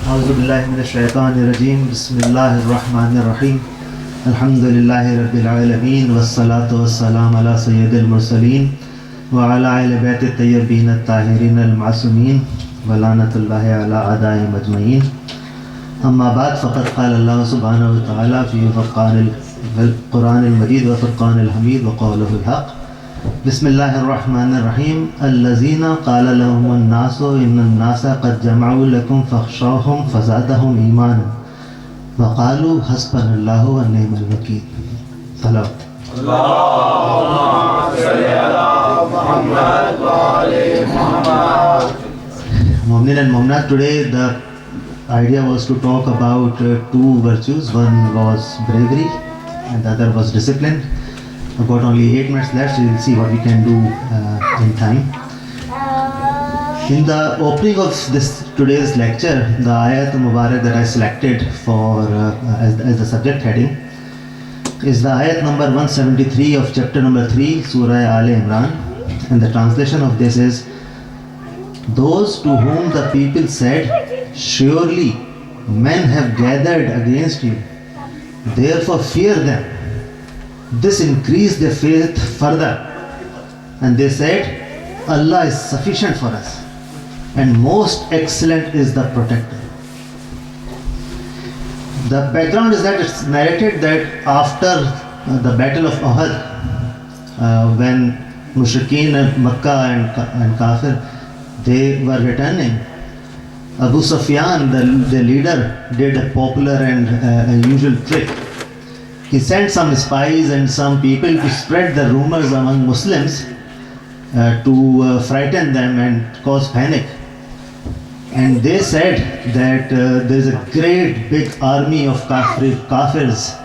أعوذ بالله من الشيطان الرجيم بسم الله الرحمن الرحيم الحمد لله رب العالمين والصلاة والسلام على سيد المرسلين وعلى آل بيت الطيبين الطاهرين المعصومين ولعنة الله على أعدائهم أجمعين. أما بعد فقد قال الله سبحانه وتعالى في القرآن المجيد وفرقان الحميد وقوله الحق. بسم الله الرحمن الرحيم. الذين قال لهم الناس إن الناس قد جمعوا لكم فاخشوهم فزادهم إيمانا وقالوا حسبنا الله ونعم الوكيل. صلوات. اللهم صل على محمد وعلى محمد. Mu'minin and Mu'minat, today the idea was to talk about two virtues. One was bravery and the other was discipline. I've got only 8 minutes left, so we'll see what we can do in time. In the opening of today's lecture, the ayat Mubarak that I selected for as the subject heading is the ayat number 173 of chapter number 3, Surah Al Imran, and the translation of this is: those to whom the people said, surely men have gathered against you, therefore fear them. This increased their faith further, and they said, Allah is sufficient for us, and most excellent is the protector. The background is that it's narrated that after the battle of Uhud, when Mushrikeen and Makkah and Kafir, they were returning, Abu Sufyan, the leader, did a popular and unusual trick. He sent some spies and some people to spread the rumors among Muslims to frighten them and cause panic. And they said that there is a great big army of kafirs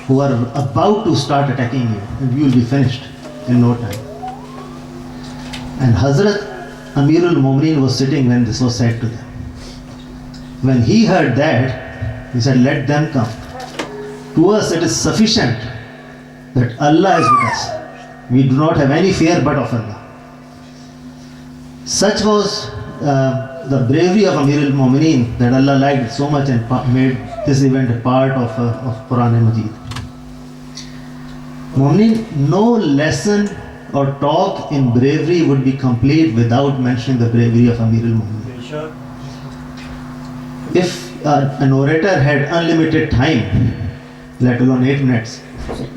who are about to start attacking you, and you will be finished in no time. And Hazrat Amirul Mu'mineen was sitting when this was said to them. When he heard that, he said, let them come. To us it is sufficient that Allah is with us. We do not have any fear but of Allah. Such was the bravery of Amirul Mu'mineen that Allah liked so much and made this event a part of Quran and Majid. Mu'mineen, no lesson or talk in bravery would be complete without mentioning the bravery of Amirul Mu'mineen. Sure. If an orator had unlimited time, let alone 8 minutes,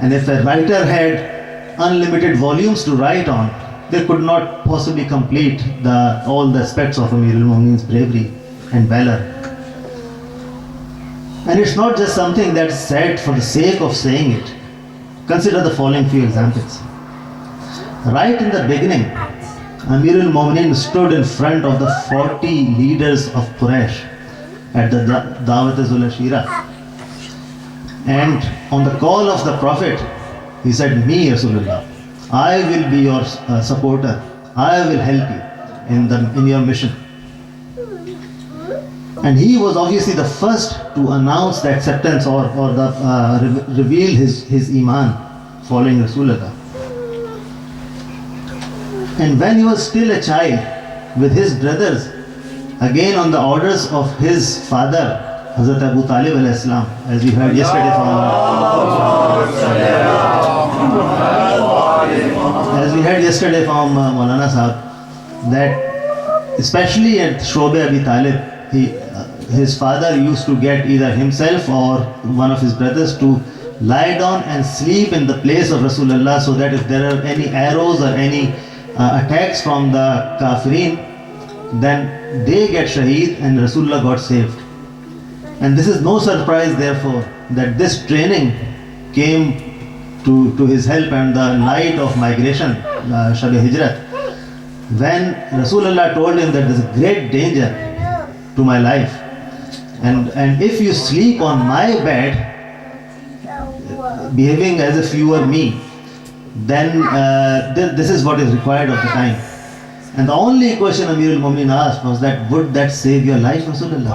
and if a writer had unlimited volumes to write on, they could not possibly complete all the aspects of Amirul Mu'mineen's bravery and valor. And it's not just something that's said for the sake of saying it. Consider the following few examples. Right in the beginning, Amirul Mu'mineen stood in front of the 40 leaders of Quraysh at the Dawat-e-Zul Ashira. And on the call of the Prophet, he said, me, Rasulullah, I will be your supporter. I will help you in your mission. And he was obviously the first to announce the acceptance or reveal his iman following Rasulullah. And when he was still a child with his brothers, again on the orders of his father, Hazrat Abu Talib alayhi salam, as we heard yesterday from Maulana Sahab, that especially at Shobe Abi Talib, his father used to get either himself or one of his brothers to lie down and sleep in the place of Rasulullah, so that if there are any arrows or any attacks from the Kafirin, then they get shaheed and Rasulullah got saved. And this is no surprise, therefore, that this training came to his help and the night of migration, Shab Hijrat, when Rasulullah told him that there is a great danger to my life, and if you sleep on my bed, behaving as if you were me, then this is what is required of the time. And the only question Amirul Mu'mineen asked was that, would that save your life, Rasulullah?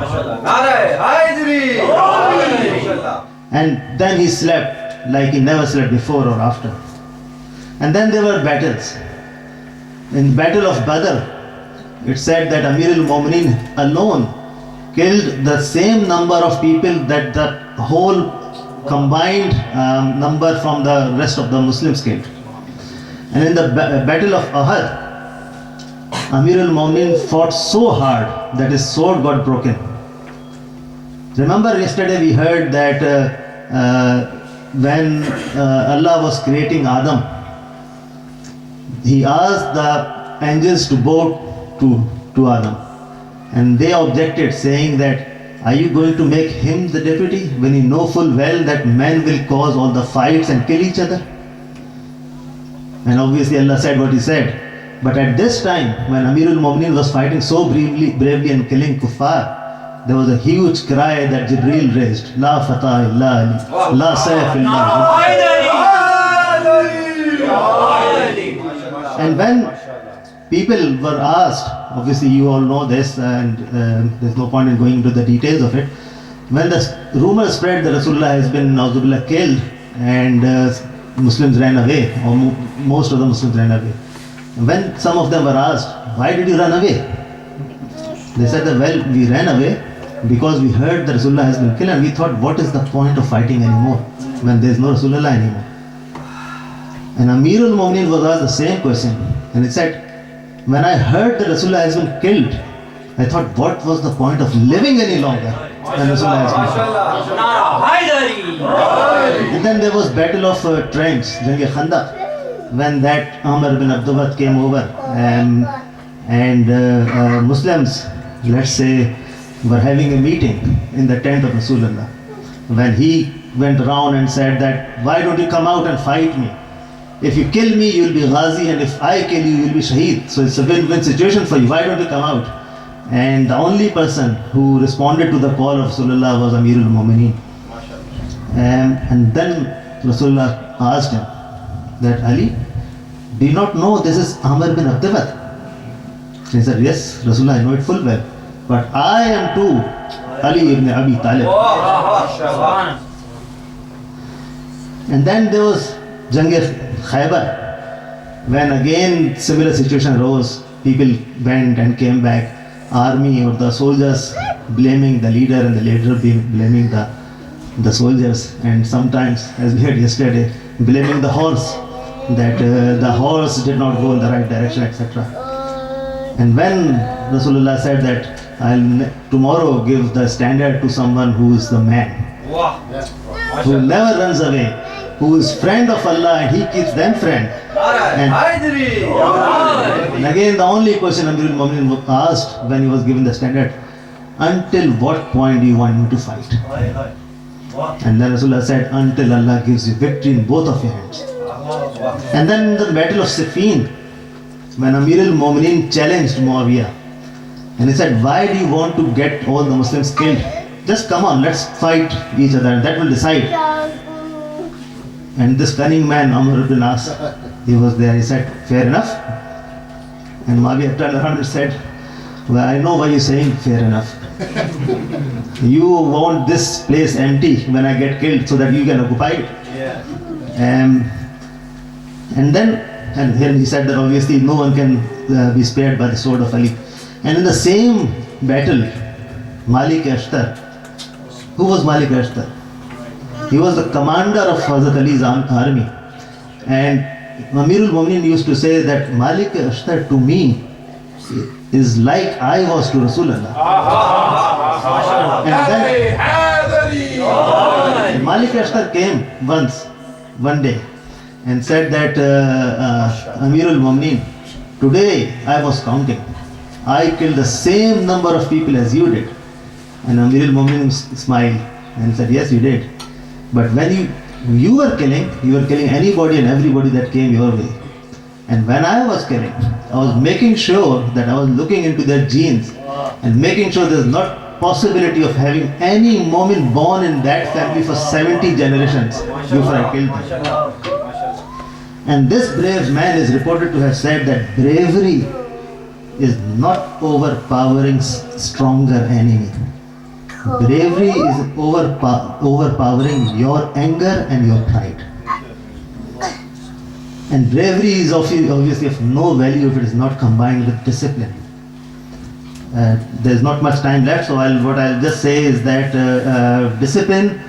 And then he slept like he never slept before or after. And then there were battles. In Battle of Badr, it said that Amirul Mu'mineen alone killed the same number of people that the whole combined number from the rest of the Muslims killed. And in the battle of Uhud, Amir al-Mu'minin fought so hard that his sword got broken. Remember yesterday we heard that when Allah was creating Adam, He asked the angels to bow to Adam. And they objected, saying that, are you going to make him the deputy when you know full well that men will cause all the fights and kill each other? And obviously Allah said what He said. But at this time, when Amir al-Mu'minin was fighting so bravely and killing kuffar, there was a huge cry that Jibreel raised. La fatah illa Ali, la sayf illa Ali. And when people were asked, obviously you all know this and there's no point in going into the details of it, when the rumor spread that Rasulullah has been Na'udzubillah killed and Muslims ran away, or most of the Muslims ran away. When some of them were asked, why did you run away? They said that, well, we ran away because we heard that Rasulullah has been killed and we thought, what is the point of fighting anymore when there is no Rasulullah anymore? And Amir al-Mu'minin was asked the same question and he said, when I heard that Rasulullah has been killed, I thought, what was the point of living any longer when Rasulullah has been killed? And then there was Battle of Trench, Jang Khandaq, when that Amr bin Abdullah came over and Muslims, let's say, were having a meeting in the tent of Rasulullah. When he went around and said that, why don't you come out and fight me? If you kill me, you'll be ghazi, and if I kill you, you'll be shaheed. So it's a win-win situation for you. Why don't you come out? And the only person who responded to the call of Rasulullah was Amir al-Mu'minin. And then Rasulullah asked him that, Ali, do you not know this is Amr bin Abdullah? He said, yes, Rasulullah, I know it full well. But I am too Ali ibn Abi Talib. And then there was Jang Khaybar, when again similar situation arose. People went and came back, army or the soldiers blaming the leader and the leader blaming the soldiers, and sometimes, as we heard yesterday, blaming the horse, that the horse did not go in the right direction, etc. And when Rasulullah said that I'll tomorrow give the standard to someone who is the man, who never runs away, who is friend of Allah and he keeps them friend. And again the only question Amir al-Mu'minin asked when he was given the standard, until what point do you want me to fight? And then Rasulullah said, until Allah gives you victory in both of your hands. And then in the battle of Siffin, when Amir al-Mu'minin challenged Muawiyah, and he said, why do you want to get all the Muslims killed? Just come on, let's fight each other and that will decide. And this cunning man, Amr ibn As, he was there, he said, fair enough. And Muawiyah turned around and said, well, I know why you're saying fair enough. You want this place empty when I get killed so that you can occupy it. And here he said that obviously no one can be spared by the sword of Ali. And in the same battle, Malik Ashtar, who was Malik Ashtar? He was the commander of Hazrat Ali's army. And Amir al-Mu'minin used to say that Malik Ashtar to me is like I was to Rasulullah. And then Malik Ashtar came one day, and said that Amir al-Mu'minin, today I was counting. I killed the same number of people as you did. And Amir al-Mu'minin smiled and said, yes, you did. But when you were killing anybody and everybody that came your way. And when I was killing, I was making sure that I was looking into their genes and making sure there's not possibility of having any mu'min born in that family for 70 generations before I killed them. And this brave man is reported to have said that bravery is not overpowering stronger enemy. Bravery is overpowering your anger and your pride. And bravery is obviously of no value if it is not combined with discipline. there's not much time left, so what I'll just say is that discipline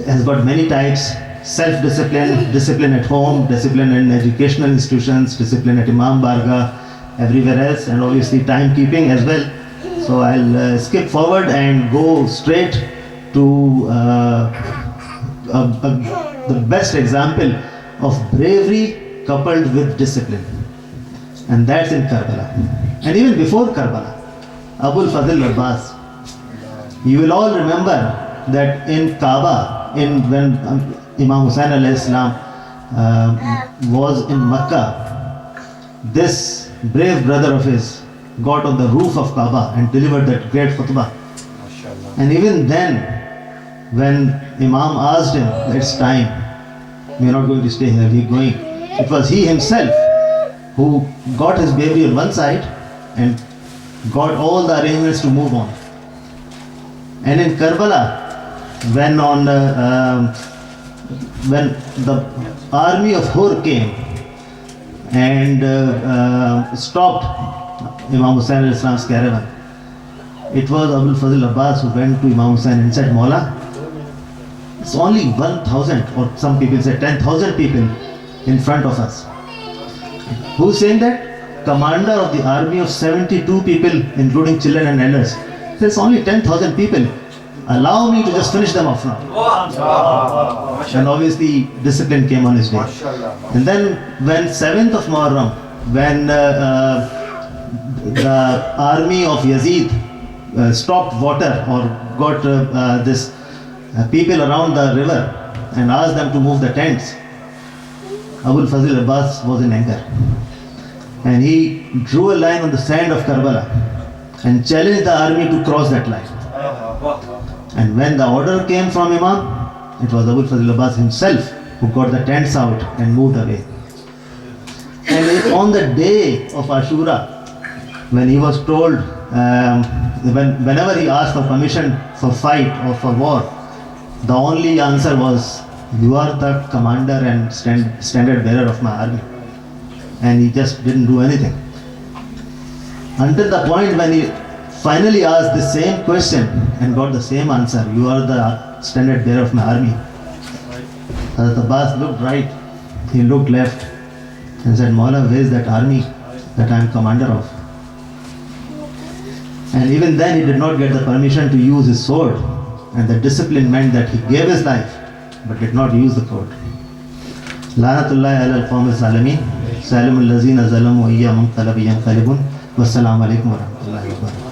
has got many types. Self-discipline, discipline at home, discipline in educational institutions, discipline at Imam Barga, everywhere else, and obviously timekeeping as well. So I'll skip forward and go straight to the best example of bravery coupled with discipline, and that's in Karbala. And even before Karbala, Abul Fadl Abbas. You will all remember that in Kaaba, when Imam Hussain alayhi salam was in Makkah, this brave brother of his got on the roof of Kaaba and delivered that great khutbah. And even then, when Imam asked him, it's time, we are not going to stay here, we are going. It was he himself who got his baby on one side and got all the arrangements to move on. And in Karbala, when the army of Hur came and stopped Imam Hussain al-Islam's caravan, it was Abul Fazl Abbas who went to Imam Hussain and said, Mawla, it's only 1,000 or some people say 10,000 people in front of us. Who's saying that? Commander of the army of 72 people, including children and elders. There's only 10,000 people. Allow me to just finish them off now. And obviously discipline came on his way. And then when 7th of Muharram, when the army of Yazid stopped water or got this people around the river and asked them to move the tents, Abul Fazl Abbas was in anger. And he drew a line on the sand of Karbala and challenged the army to cross that line. And when the order came from Imam, it was Abul Fazl Abbas himself who got the tents out and moved away. And on the day of Ashura, when he was told, whenever he asked for permission for fight or for war, the only answer was, you are the commander and standard bearer of my army. And he just didn't do anything. Until the point when he finally asked the same question and got the same answer, you are the standard bearer of my army. Hazrat Abbas looked right, he looked left and said, Mawla, where is that army that I am commander of? And even then he did not get the permission to use his sword, and the discipline meant that he gave his life but did not use the sword. Lanatullahi ala al-qawmi zalimin, salimul lazina zalamu iyya munqalabiyyan qalibun. Wassalamu alaikum wa rahmatullahi wa barakatuh.